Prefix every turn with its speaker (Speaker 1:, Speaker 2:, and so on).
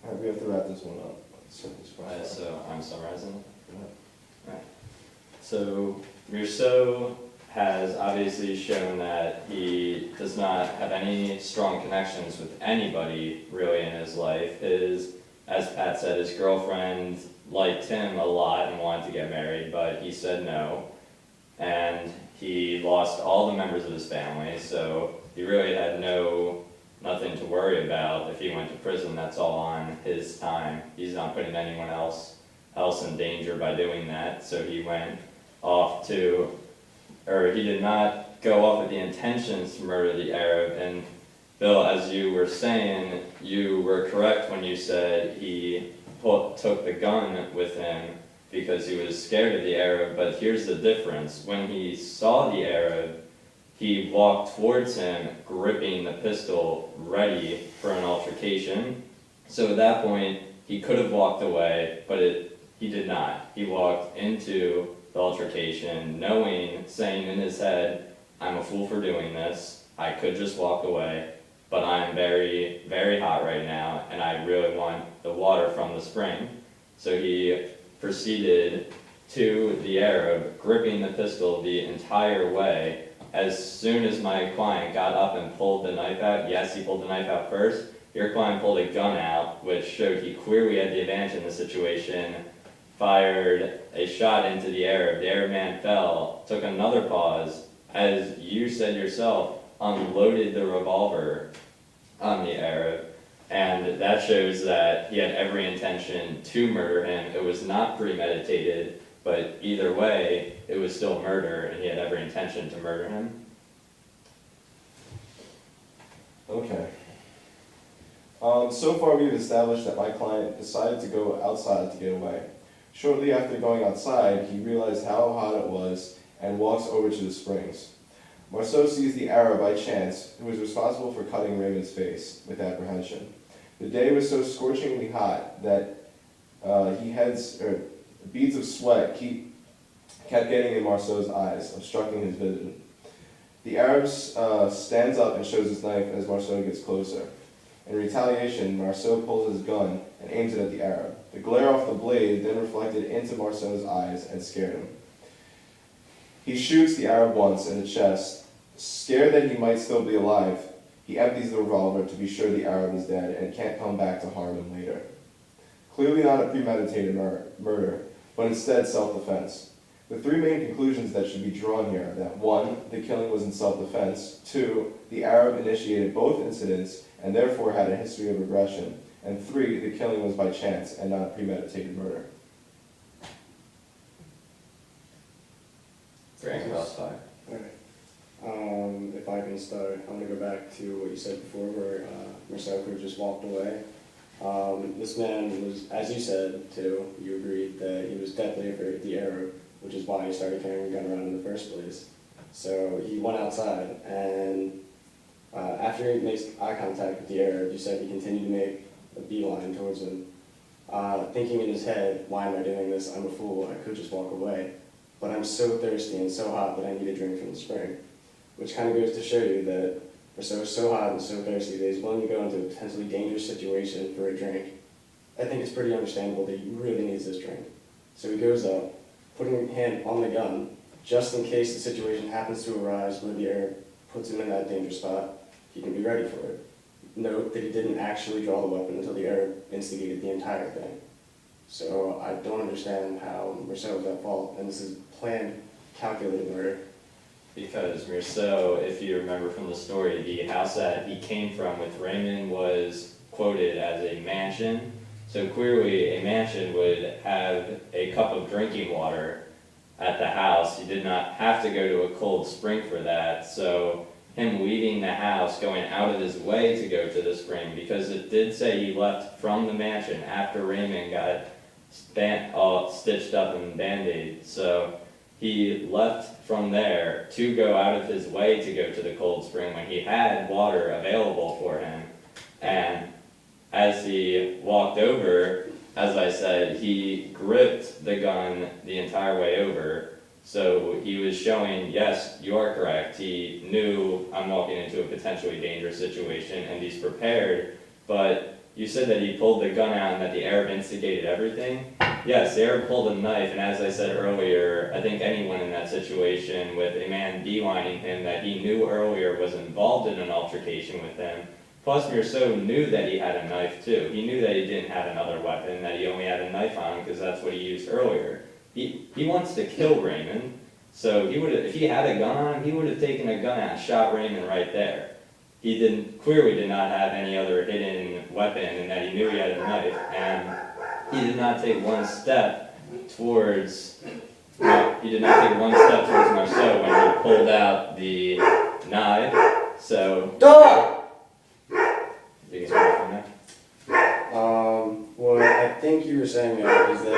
Speaker 1: All right, we have to wrap this one up.
Speaker 2: So I'm summarizing.
Speaker 1: Yeah.
Speaker 2: Right. So Rousseau has obviously shown that he does not have any strong connections with anybody really in his life. As Pat said, his girlfriend liked him a lot and wanted to get married, but he said no. And he lost all the members of his family, so he really had nothing to worry about. If he went to prison, that's all on his time. He's not putting anyone else in danger by doing that. So he went off he did not go off with the intentions to murder the Arab. And Bill, as you were saying, you were correct when you said he took the gun with him because he was scared of the Arab. But here's the difference. When he saw the Arab, he walked towards him, gripping the pistol, ready for an altercation. So at that point, he could have walked away, but he did not. He walked into the altercation, saying in his head, I'm a fool for doing this. I could just walk away, but I'm very, very hot right now, and I really want the water from the spring. So he proceeded to the Arab, gripping the pistol the entire way. As soon as my client got up and pulled the knife out, yes, he pulled the knife out first, your client pulled a gun out, which showed he clearly had the advantage in the situation, fired a shot into the Arab man fell, took another pause, as you said yourself, unloaded the revolver on the Arab, and that shows that he had every intention to murder him. It was not premeditated, but either way, it was still murder, and he had every intention to murder him.
Speaker 1: Okay. So far we've established that my client decided to go outside to get away. Shortly after going outside, he realized how hot it was and walks over to the springs. Marceau sees the Arab by chance, who was responsible for cutting Raymond's face, with apprehension. The day was so scorchingly hot that beads of sweat kept getting in Marceau's eyes, obstructing his vision. The Arab stands up and shows his knife as Marceau gets closer. In retaliation, Marceau pulls his gun and aims it at the Arab. The glare off the blade then reflected into Marceau's eyes and scared him. He shoots the Arab once in the chest. Scared that he might still be alive, he empties the revolver to be sure the Arab is dead and can't come back to harm him later. Clearly not a premeditated murder, but instead self-defense. The three main conclusions that should be drawn here are that 1, the killing was in self-defense, 2, the Arab initiated both incidents and therefore had a history of aggression, and 3, the killing was by chance and not premeditated murder.
Speaker 2: Frank, I'll start.
Speaker 3: Alright. If I can start, I'm going to go back to what you said before where Marceau could have just walked away. This man was, as you said too, you agreed that he was deathly afraid of the Arab, which is why he started carrying a gun around in the first place. So he went outside, and after he makes eye contact with the Arab, you said he continued to make a beeline towards him, thinking in his head, why am I doing this? I'm a fool, I could just walk away. But I'm so thirsty and so hot that I need a drink from the spring. Which kind of goes to show you that Marceau is so hot and so thirsty that he's willing to go into a potentially dangerous situation for a drink. I think it's pretty understandable that he really needs this drink. So he goes up, putting his hand on the gun, just in case the situation happens to arise where the Arab puts him in that dangerous spot, he can be ready for it. Note that he didn't actually draw the weapon until the Arab instigated the entire thing. So I don't understand how Marceau was at fault, and this is planned, calculated murder.
Speaker 2: Because Marceau, if you remember from the story, the house that he came from with Raymond was quoted as a mansion. So clearly a mansion would have a cup of drinking water at the house. He did not have to go to a cold spring for that. So him leaving the house, going out of his way to go to the spring, because it did say he left from the mansion after Raymond got all stitched up and band-aid. So he left from there to go out of his way to go to the cold spring when he had water available for him. And as he walked over, as I said, he gripped the gun the entire way over. So he was showing, yes, you are correct. He knew I'm walking into a potentially dangerous situation and he's prepared, but you said that he pulled the gun out and that the Arab instigated everything. Yes, the Arab pulled a knife, and as I said earlier, I think anyone in that situation with a man beelining him that he knew earlier was involved in an altercation with him. Plus, Mirceau knew that he had a knife too. He knew that he didn't have another weapon, that he only had a knife on him because that's what he used earlier. He wants to kill Raymond, so he would have, if he had a gun on him, he would have taken a gun out and shot Raymond right there. He clearly did not have any other hidden weapon, and that he knew he had a knife, and he did not take one step towards. He did not take one step towards Marceau when he pulled out the knife. So. You can start from there.
Speaker 3: What I think you were saying is that